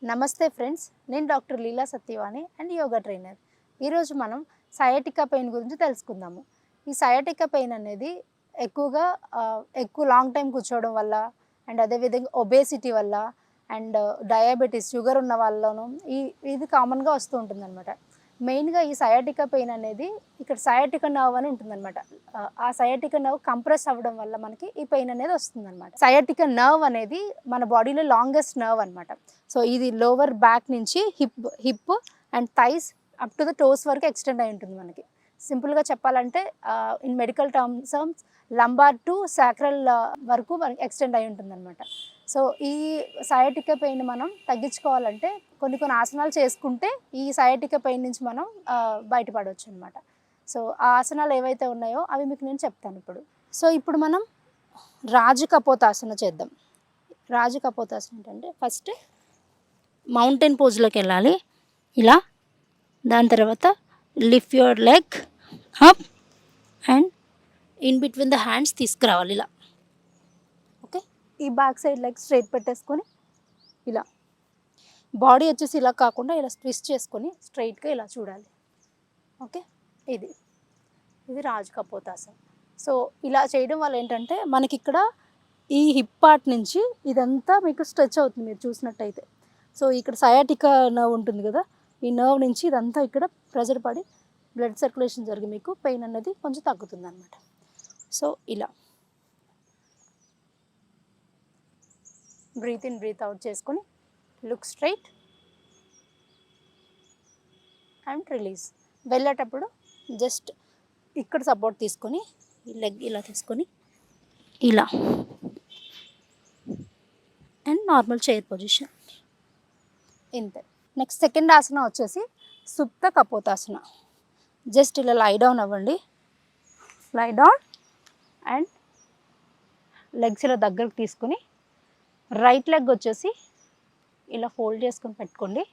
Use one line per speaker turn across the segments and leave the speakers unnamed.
నమస్తే ఫ్రెండ్స్, నేను doctor Leela Satyavani and yoga trainer. ఈరోజు మనం సయాటికా పెయిన్ గురించి తెలుసుకుందాము. ఈ సయాటికా పెయిన్ అనేది ఎక్కువగా ఎక్కువ లాంగ్ టైం కూర్చోవడం వల్ల అండ్ అదేవిధంగా ఒబేసిటీ వల్ల అండ్ డయాబెటీస్ షుగర్ ఉన్న వాళ్ళను ఇది కామన్గా వస్తూ ఉంటుందన్నమాట. మెయిన్గా ఈ సయాటికా పెయిన్ అనేది ఇక్కడ సయాటికా నర్వ్ అని ఉంటుందన్నమాట. ఆ సయాటికా నర్వ్ కంప్రెస్ అవ్వడం వల్ల మనకి ఈ పెయిన్ అనేది వస్తుందన్నమాట. సయాటికా నర్వ్ అనేది మన బాడీలో లాంగెస్ట్ నర్వ్ అనమాట. సో ఇది లోవర్ బ్యాక్ నుంచి hip and thighs up to the toes వరకు ఎక్స్టెండ్ అయి ఉంటుంది మనకి. సింపుల్గా చెప్పాలంటే in medical terms lumbar to sacral వరకు మనకి ఎక్స్టెండ్ అయి ఉంటుంది అనమాట. సో ఈ సయాటికా పెయిన్ మనం తగ్గించుకోవాలంటే కొన్ని ఆసనాలు చేసుకుంటే ఈ సయాటికా పెయిన్ నుంచి మనం బయటపడవచ్చు అనమాట. సో ఆ ఆసనాలు ఏవైతే ఉన్నాయో అవి మీకు నేను చెప్తాను ఇప్పుడు. సో ఇప్పుడు మనం రాజు కపోతాసన చేద్దాం. రాజు కపోతాసన ఏంటంటే ఫస్ట్ మౌంటైన్ పోజ్లోకి వెళ్ళాలి ఇలా. దాని తర్వాత lift your leg up and in between the hands తీసుకురావాలి ఇలా. ఓకే, ఈ బ్యాక్ సైడ్ లెగ్ స్ట్రైట్ పెట్టేసుకొని ఇలా బాడీ వచ్చేసి ఇలా కాకుండా ఇలా ట్విస్ట్ చేసుకొని స్ట్రైట్గా ఇలా చూడాలి. ఓకే, ఇది రాజు కపోతాసన. సో ఇలా చేయడం వల్ల ఏంటంటే మనకి ఇక్కడ ఈ హిప్ పార్ట్ నుంచి ఇదంతా మీకు స్ట్రెచ్ అవుతుంది మీరు చూసినట్టయితే. సో ఇక్కడ సయాటికా నర్వ్ ఉంటుంది కదా, ఈ నర్వ్ నుంచి ఇదంతా ఇక్కడ ప్రెజర్ పడి బ్లడ్ సర్క్యులేషన్ జరిగి మీకు పెయిన్ అనేది కొంచెం తగ్గుతుంది అనమాట. సో ఇలా బ్రీత్ ఇన్ బ్రీత్ అవుట్ చేసుకొని లుక్ స్ట్రైట్ అండ్ రిలీజ్. వెళ్ళేటప్పుడు జస్ట్ ఇక్కడ సపోర్ట్ తీసుకొని ఈ లెగ్ ఇలా తీసుకొని ఇలా అండ్ నార్మల్ చైర్ పొజిషన్ ఇంతే. నెక్స్ట్ సెకండ్ ఆసన వచ్చేసి సుప్త కపోతాసన. జస్ట్ ఇలా లై డౌన్ అవ్వండి. లై డౌన్ అండ్ లెగ్స్ ఇలా దగ్గరకు తీసుకొని రైట్ లెగ్ వచ్చేసి ఇలా ఫోల్డ్ చేసుకొని పెట్టుకోండి.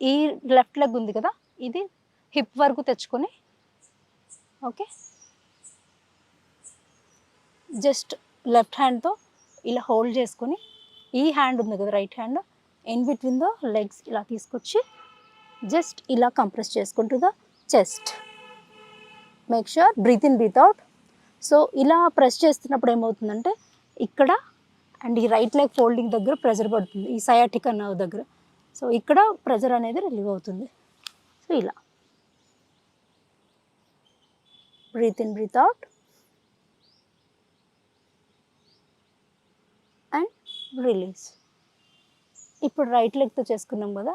ఈ లెఫ్ట్ లెగ్ ఉంది కదా, ఇది హిప్ వరకు తెచ్చుకొని ఓకే జస్ట్ లెఫ్ట్ హ్యాండ్తో ఇలా హోల్డ్ చేసుకొని ఈ హ్యాండ్ ఉంది కదా right hand in between the legs ఇలా తీసుకొచ్చి జస్ట్ ఇలా కంప్రెస్ చేసుకుంటూ the chest. Make sure breathe in breathe out. So ఇలా ప్రెస్ చేస్తున్నప్పుడు ఏమవుతుందంటే ఇక్కడ అండ్ ఈ రైట్ లెగ్ ఫోల్డింగ్ దగ్గర ప్రెజర్ పడుతుంది ఈ సయాటికా నర్వ్ దగ్గర. సో ఇక్కడ ప్రెజర్ అనేది రిలీవ్ అవుతుంది. సో ఇలా breathe in breathe out and release. ఇప్పుడు రైట్ లెగ్తో చేసుకున్నాం కదా,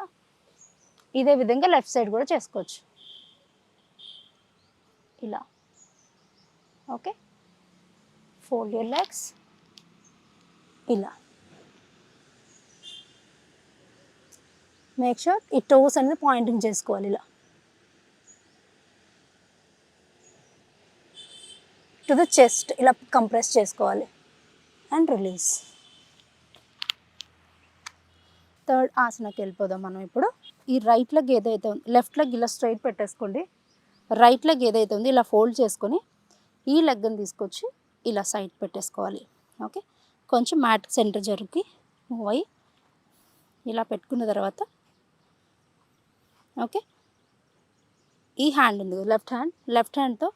ఇదే విధంగా లెఫ్ట్ సైడ్ కూడా చేసుకోవచ్చు ఇలా. ఓకే, ఫోల్డ్ యువర్ లెగ్స్ ఇలా. మేక్ ష్యూర్ ఈ టోస్ అనేది పాయింటింగ్ చేసుకోవాలి ఇలా టు ద చెస్ట్. ఇలా కంప్రెస్ చేసుకోవాలి అండ్ రిలీజ్. థర్డ్ ఆసనకి వెళ్ళిపోదాం మనం ఇప్పుడు. ఈ రైట్ లెగ్ ఏదైతే ఉంది, లెఫ్ట్ లెగ్ ఇలా స్ట్రైట్ పెట్టేసుకోండి. రైట్ లెగ్ ఏదైతే ఉంది ఇలా ఫోల్డ్ చేసుకొని ఈ లెగ్ని తీసుకొచ్చి ఇలా సైడ్ పెట్టేసుకోవాలి. ఓకే, కొంచెం మ్యాట్ సెంటర్ జరుగు మూవ్ అయ్యి ఇలా పెట్టుకున్న తర్వాత ఓకే ఈ హ్యాండ్ ఉంది లెఫ్ట్ హ్యాండ్తో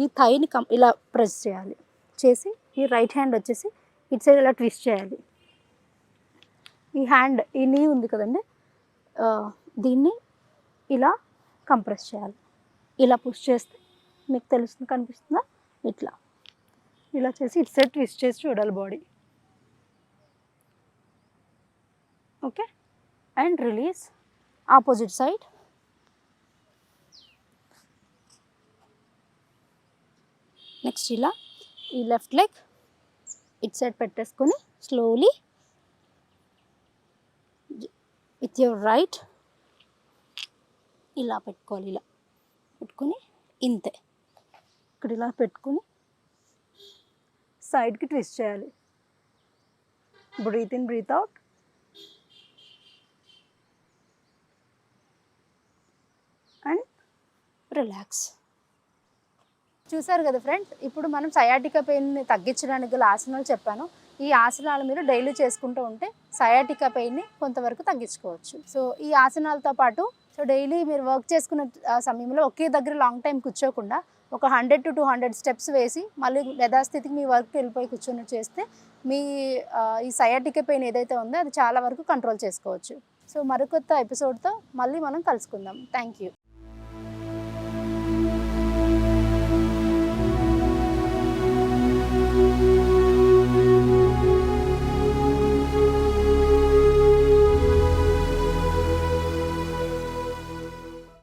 ఈ థైని ఇలా ప్రెస్ చేయాలి. చేసి ఈ రైట్ హ్యాండ్ వచ్చేసి ఇటు సైడ్ ఇలా ట్విస్ట్ చేయాలి. ఈ హ్యాండ్ ఈ నీ ఉంది కదండి, దీన్ని ఇలా కంప్రెస్ చేయాలి. ఇలా పుష్ చేస్తే మీకు తెలుస్తుంది, కనిపిస్తుందా? ఇట్లా ఇలా చేసి ఇటు సైడ్ ట్విస్ట్ చేసి చూడాలి body. Okay, and release. Opposite side. Next ఇలా ఈ లెఫ్ట్ లెగ్ ఇటు సైడ్ పెట్టేసుకొని స్లోలీ విత్ యువర్ రైట్ ఇలా పెట్టుకోవాలి. ఇలా పెట్టుకొని ఇంతే ఇక్కడ ఇలా పెట్టుకొని సైడ్కి ట్విస్ట్ చేయాలి. Breathe in breathe out and relax. చూసారు కదా ఫ్రెండ్స్, ఇప్పుడు మనం సయాటికా పెయిన్ని తగ్గించడానికి గల ఆసనాలు చెప్పాను. ఈ ఆసనాలు మీరు డైలీ చేసుకుంటూ ఉంటే సయాటికా పెయిన్ని కొంతవరకు తగ్గించుకోవచ్చు. సో ఈ ఆసనాలతో పాటు డైలీ మీరు వర్క్ చేసుకున్న సమయంలో ఒకే దగ్గర లాంగ్ టైం కూర్చోకుండా ఒక 100 to 200 స్టెప్స్ వేసి మళ్ళీ యథాస్థితికి మీ వర్క్కి వెళ్ళిపోయి కూర్చొని చేస్తే మీ ఈ సయాటికా పెయిన్ ఏదైతే ఉందో అది చాలా వరకు కంట్రోల్ చేసుకోవచ్చు. సో మరికొత్త ఎపిసోడ్తో మళ్ళీ మనం కలుసుకుందాం. Thank you.